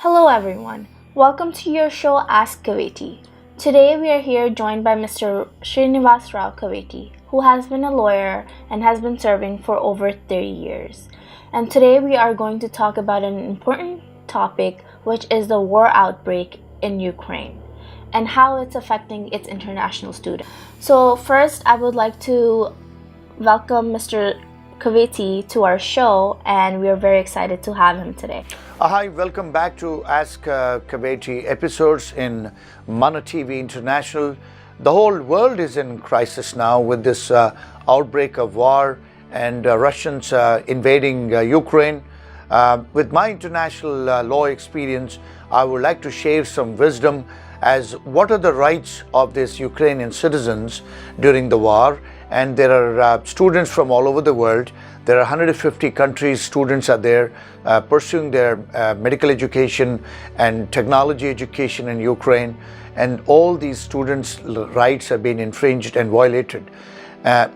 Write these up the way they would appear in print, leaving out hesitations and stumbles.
Hello everyone, welcome to your show Ask Kaveti. Today we are here joined by Mr. Srinivas Kaveti, who has been a lawyer and has been serving for over 30 years. And today we are going to talk about an important topic, which is the war outbreak in Ukraine and how it's affecting its international students. So first, I would like to welcome Mr. Kaveti to our show, and we are very excited to have him today. Hi, welcome back to Ask Kaveti episodes in Mana TV International. The whole world is in crisis now with this outbreak of war and Russians invading Ukraine. With my international law experience, I would like to share some wisdom as what are the rights of these Ukrainian citizens during the war. And there are students from all over the world. There are 150 countries, students are there pursuing their medical education and technology education in Ukraine. And all these students' rights have been infringed and violated.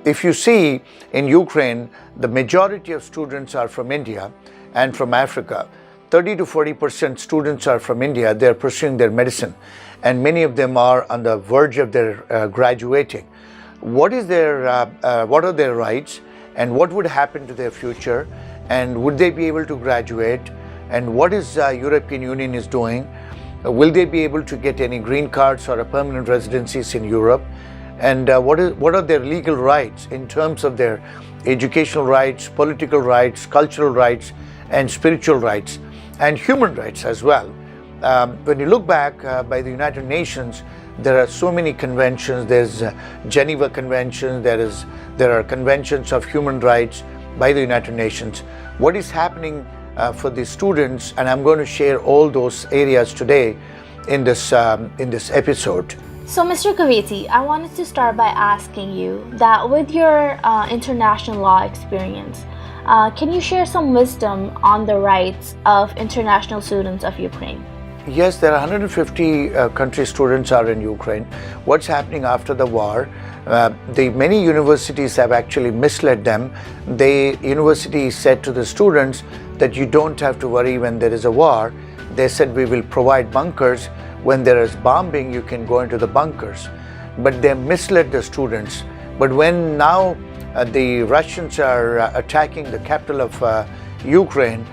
If you see in Ukraine, the majority of students are from India and from Africa. 30 to 40% students are from India. They're pursuing their medicine. And many of them are on the verge of their graduating. What are their rights, and what would happen to their future, and would they be able to graduate, and what is European Union is doing? Will they be able to get any green cards or permanent residencies in Europe, and what are their legal rights in terms of their educational rights, political rights, cultural rights, and spiritual rights, and human rights as well. When you look back by the United Nations, there are so many conventions. There's Geneva Convention, there are conventions of human rights by the United Nations. What is happening for the students, and I'm going to share all those areas today in this episode. So Mr. Kaveti, I wanted to start by asking you that with your international law experience, can you share some wisdom on the rights of international students of Ukraine? Yes, there are 150 country students are in Ukraine. What's happening after the war? Many universities have actually misled them. The university said to the students that you don't have to worry when there is a war. They said we will provide bunkers. When there is bombing, you can go into the bunkers. But they misled the students. But when now the Russians are attacking the capital of Ukraine,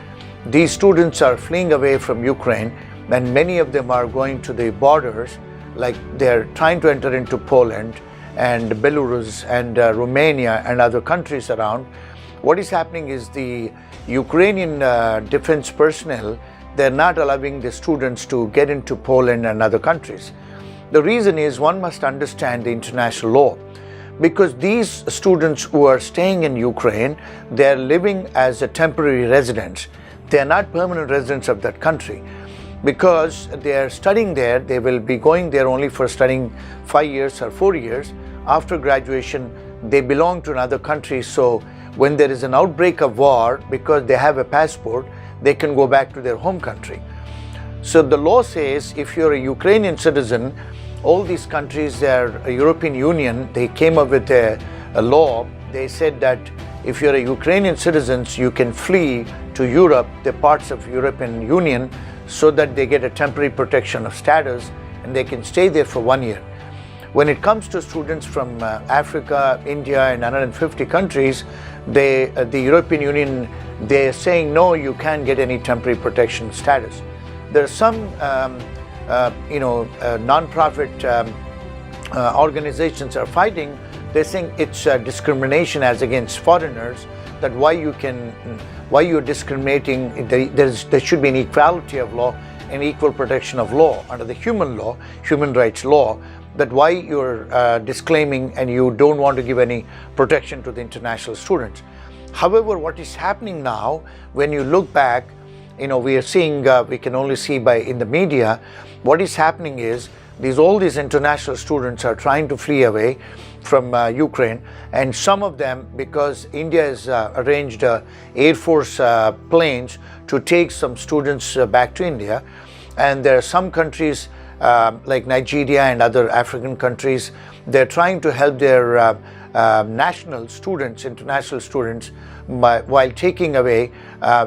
these students are fleeing away from Ukraine. And many of them are going to the borders, like they're trying to enter into Poland and Belarus and Romania and other countries around. What is happening is the Ukrainian defense personnel, they're not allowing the students to get into Poland and other countries. The reason is one must understand the international law, because these students who are staying in Ukraine, they're living as a temporary residents. They're not permanent residents of that country. Because they are studying there, they will be going there only for studying 5 years or 4 years. After graduation, they belong to another country. So when there is an outbreak of war, because they have a passport, they can go back to their home country. So the law says if you're a Ukrainian citizen, all these countries, their European Union, they came up with a law. They said that if you're a Ukrainian citizen, you can flee to Europe, the parts of European Union, so that they get a temporary protection of status and they can stay there for 1 year. When it comes to students from Africa, India and 150 countries, the European Union, they're saying no, you can't get any temporary protection status. There are some non-profit organizations are fighting. They're saying it's discrimination as against foreigners, that why you're discriminating. There should be an equality of law and equal protection of law under the human rights law, that why you're disclaiming and you don't want to give any protection to the international students. However, what is happening now, when you look back, we are seeing, we can only see in the media, what is happening is all these international students are trying to flee away from Ukraine, and some of them, because India has arranged Air Force planes to take some students back to India, and there are some countries like Nigeria and other African countries, they're trying to help their national students, international students, while taking away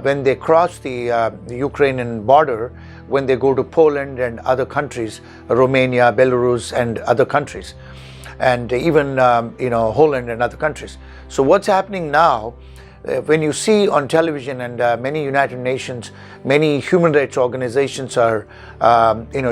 when they cross the Ukrainian border, when they go to Poland and other countries, Romania, Belarus, and other countries, and even Holland and other countries. So what's happening now? When you see on television and many United Nations, many human rights organizations are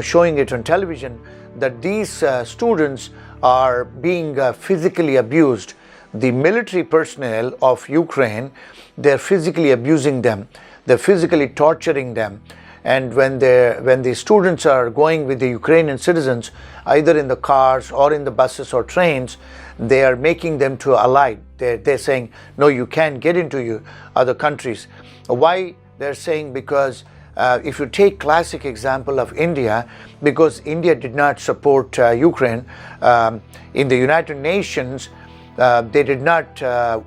showing it on television, that these students are being physically abused. The military personnel of Ukraine, they're physically abusing them, they're physically torturing them. And when the students are going with the Ukrainian citizens, either in the cars or in the buses or trains, they are making them to ally. They're saying, no, you can't get into other countries. Why? They're saying because if you take classic example of India, because India did not support Ukraine in the United Nations, they did not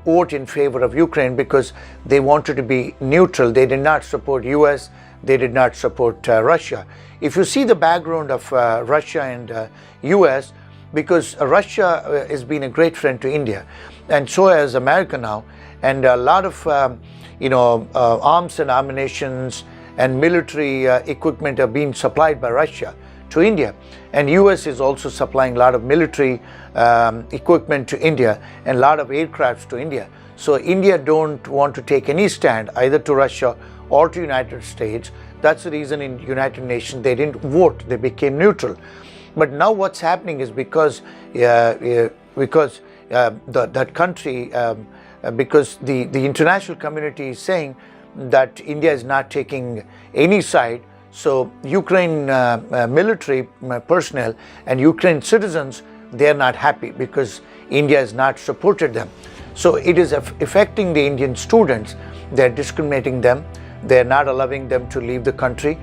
vote in favor of Ukraine because they wanted to be neutral. They did not support US. They did not support Russia. If you see the background of Russia and US, because Russia has been a great friend to India, and so has America now, and a lot of arms and ammunitions and military equipment are being supplied by Russia to India, and US is also supplying a lot of military equipment to India and a lot of aircrafts to India. So India don't want to take any stand either to Russia or to United States. That's the reason in United Nations they didn't vote, they became neutral. But now what's happening is because that country, because the international community is saying that India is not taking any side, so Ukraine military personnel and Ukraine citizens, they are not happy because India has not supported them. So it is affecting the Indian students. They're discriminating them. They're not allowing them to leave the country,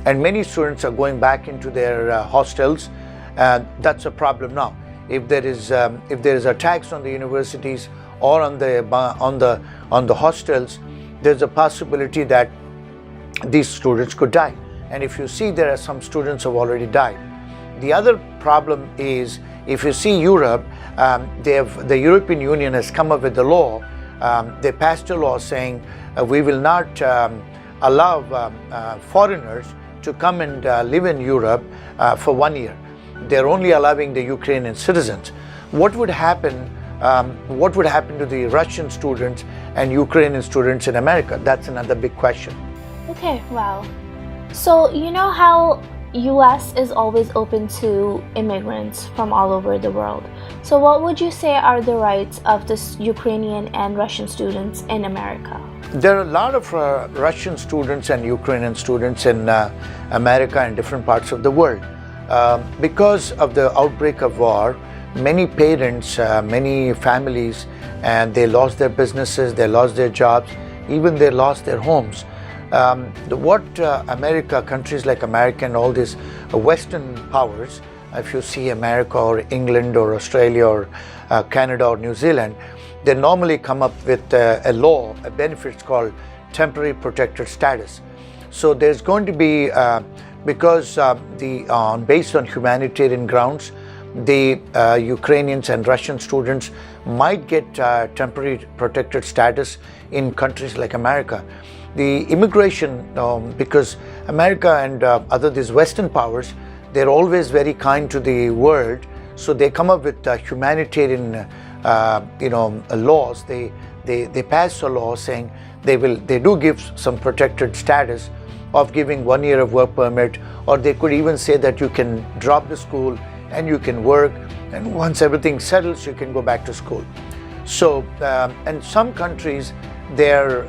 and many students are going back into their hostels. That's a problem now. If there is attacks on the universities or on the hostels, there's a possibility that these students could die. And if you see, there are some students who have already died. The other problem is, if you see Europe, the European Union has come up with a law. They passed a law saying we will not allow foreigners to come and live in Europe for 1 year. They're only allowing the Ukrainian citizens. What would happen? What would happen to the Russian students and Ukrainian students in America? That's another big question. Okay, wow. So you know how US is always open to immigrants from all over the world. So what would you say are the rights of the Ukrainian and Russian students in America? There are a lot of Russian students and Ukrainian students in America and different parts of the world. Because of the outbreak of war, many parents, many families, and they lost their businesses, they lost their jobs, even they lost their homes. America, countries like America and all these Western powers, if you see America or England or Australia or Canada or New Zealand, they normally come up with a law, a benefits called temporary protected status. So there's going to be, because based on humanitarian grounds, the Ukrainians and Russian students might get temporary protected status in countries like America. The immigration, because America and these Western powers, they're always very kind to the world, so they come up with humanitarian laws. They pass a law saying they do give some protected status of giving 1 year of work permit, or they could even say that you can drop the school and you can work, and once everything settles, you can go back to school. So, and some countries, they're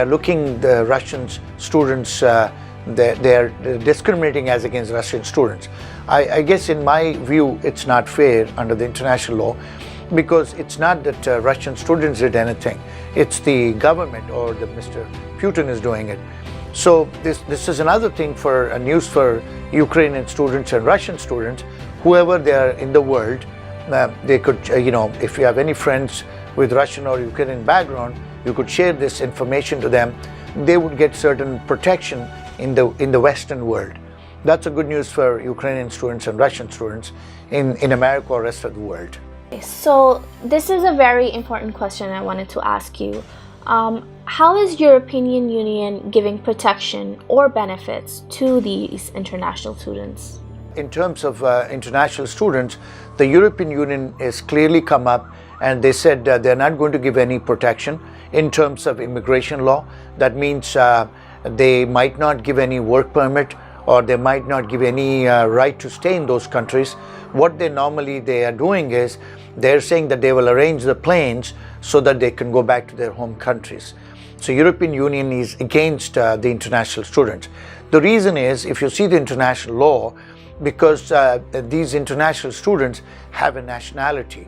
looking the Russian students, they're discriminating as against Russian students. I guess in my view, it's not fair under the international law, because it's not that Russian students did anything. It's the government or Mr. Putin is doing it. So this is another thing for a news for Ukrainian students and Russian students, whoever they are in the world. They could, if you have any friends with Russian or Ukrainian background, you could share this information to them. They would get certain protection in the Western world. That's a good news for Ukrainian students and Russian students in America or rest of the world. So this is a very important question I wanted to ask you. How is European Union giving protection or benefits to these international students? In terms of international students, the European Union has clearly come up and they said they're not going to give any protection in terms of immigration law. That means they might not give any work permit, or they might not give any right to stay in those countries. What they are doing is they're saying that they will arrange the planes so that they can go back to their home countries. So European Union is against the international students. The reason is, if you see the international law, because these international students have a nationality,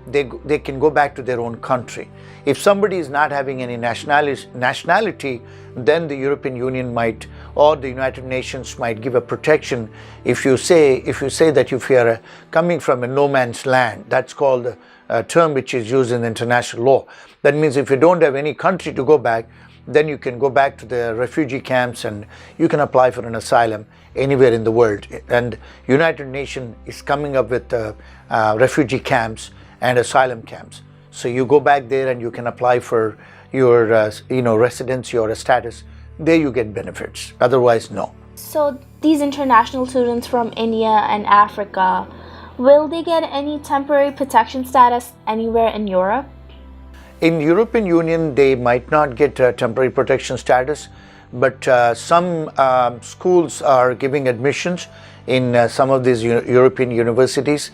they can go back to their own country. If somebody is not having any nationality, then the European Union might, or the United Nations might give a protection. If you say that if you are coming from a no man's land, that's called a term which is used in international law. That means if you don't have any country to go back, then you can go back to the refugee camps and you can apply for an asylum anywhere in the world. And United Nations is coming up with refugee camps and asylum camps. So you go back there and you can apply for your residency or a status. There you get benefits. Otherwise, no. So these international students from India and Africa, will they get any temporary protection status anywhere in Europe? In European Union, they might not get temporary protection status, but some schools are giving admissions in some of these European universities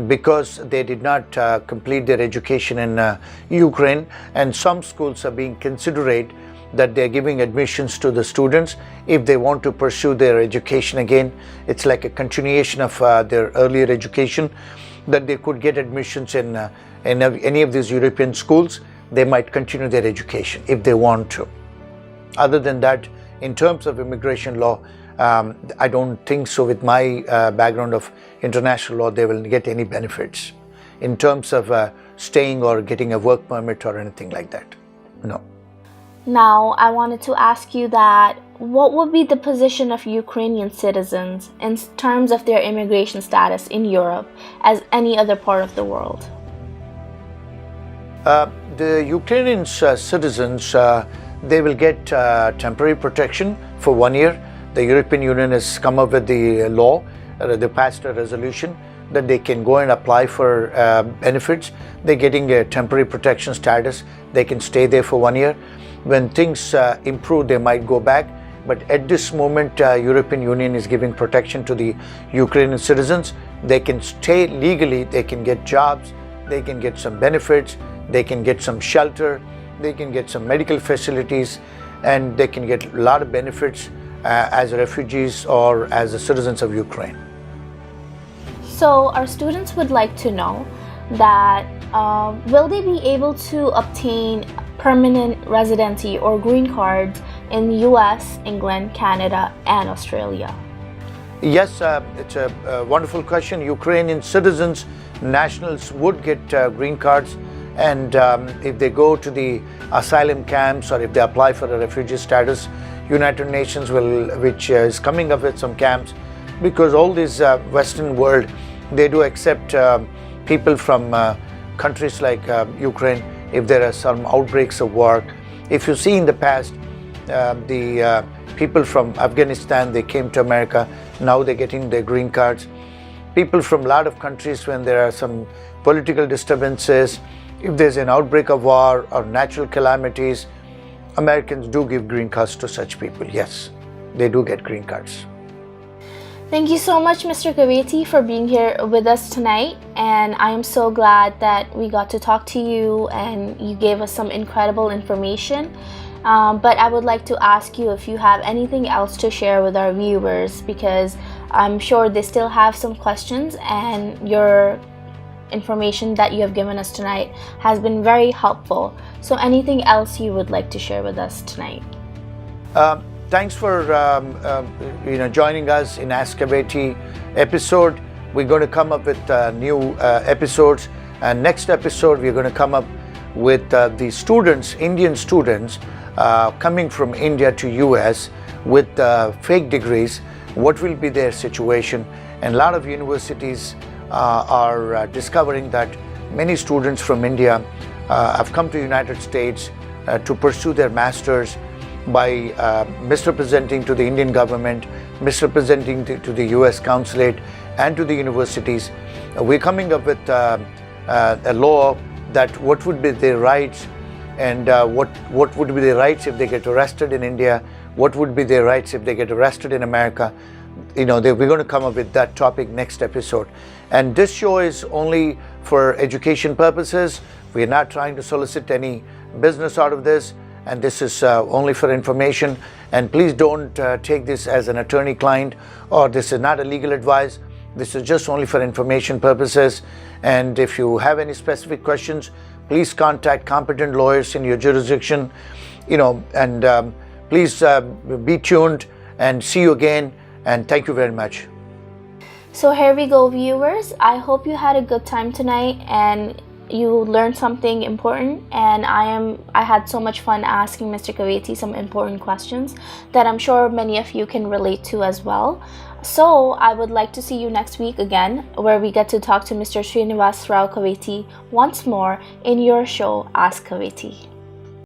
because they did not complete their education in Ukraine, and some schools are being considerate that they're giving admissions to the students if they want to pursue their education again. It's like a continuation of their earlier education, that they could get admissions in any of these European schools. They might continue their education if they want to. Other than that, in terms of immigration law, I don't think so. With my background of international law, they will get any benefits in terms of staying or getting a work permit or anything like that. No. Now, I wanted to ask you that what would be the position of Ukrainian citizens in terms of their immigration status in Europe as any other part of the world? The Ukrainian citizens, they will get temporary protection for 1 year. The European Union has come up with the law, they passed a resolution that they can go and apply for benefits. They're getting a temporary protection status. They can stay there for 1 year. When things improve, they might go back. But at this moment, European Union is giving protection to the Ukrainian citizens. They can stay legally, they can get jobs, they can get some benefits, they can get some shelter, they can get some medical facilities, and they can get a lot of benefits as refugees or as the citizens of Ukraine. So our students would like to know that will they be able to obtain permanent residency or green cards in the US, England, Canada, and Australia? Yes, it's a wonderful question. Ukrainian citizens, nationals would get green cards, and if they go to the asylum camps or if they apply for a refugee status, United Nations which is coming up with some camps, because all this Western world, they do accept people from countries like Ukraine if there are some outbreaks of war. If you see in the past, the people from Afghanistan, they came to America, now they're getting their green cards. People from a lot of countries, when there are some political disturbances, if there's an outbreak of war or natural calamities, Americans do give green cards to such people. Yes, they do get green cards. Thank you so much, Mr. Kaveti, for being here with us tonight, and I am so glad that we got to talk to you and you gave us some incredible information. But I would like to ask you if you have anything else to share with our viewers, because I'm sure they still have some questions, and your information that you have given us tonight has been very helpful. So anything else you would like to share with us tonight? Thanks for joining us in Ask Kaveti episode. We're going to come up with new episodes, and next episode we're going to come up with the students, Indian students coming from India to US with fake degrees. What will be their situation? And a lot of universities are discovering that many students from India have come to United States to pursue their masters by misrepresenting to the Indian government, misrepresenting to the US consulate and to the universities. We're coming up with a law that what would be their rights, and what would be their rights if they get arrested in India, what would be their rights if they get arrested in America. We're going to come up with that topic next episode. And this show is only for education purposes. We're not trying to solicit any business out of this, and this is only for information. And please don't take this as an attorney-client, or this is not a legal advice. This is just only for information purposes. And if you have any specific questions, please contact competent lawyers in your jurisdiction. And please be tuned, and see you again. And thank you very much. So here we go, viewers. I hope you had a good time tonight and you learned something important, and I had so much fun asking Mr. Kaveti some important questions that I'm sure many of you can relate to as well. So I would like to see you next week again, where we get to talk to Mr. Srinivas Kaveti once more in your show, Ask Kaveti.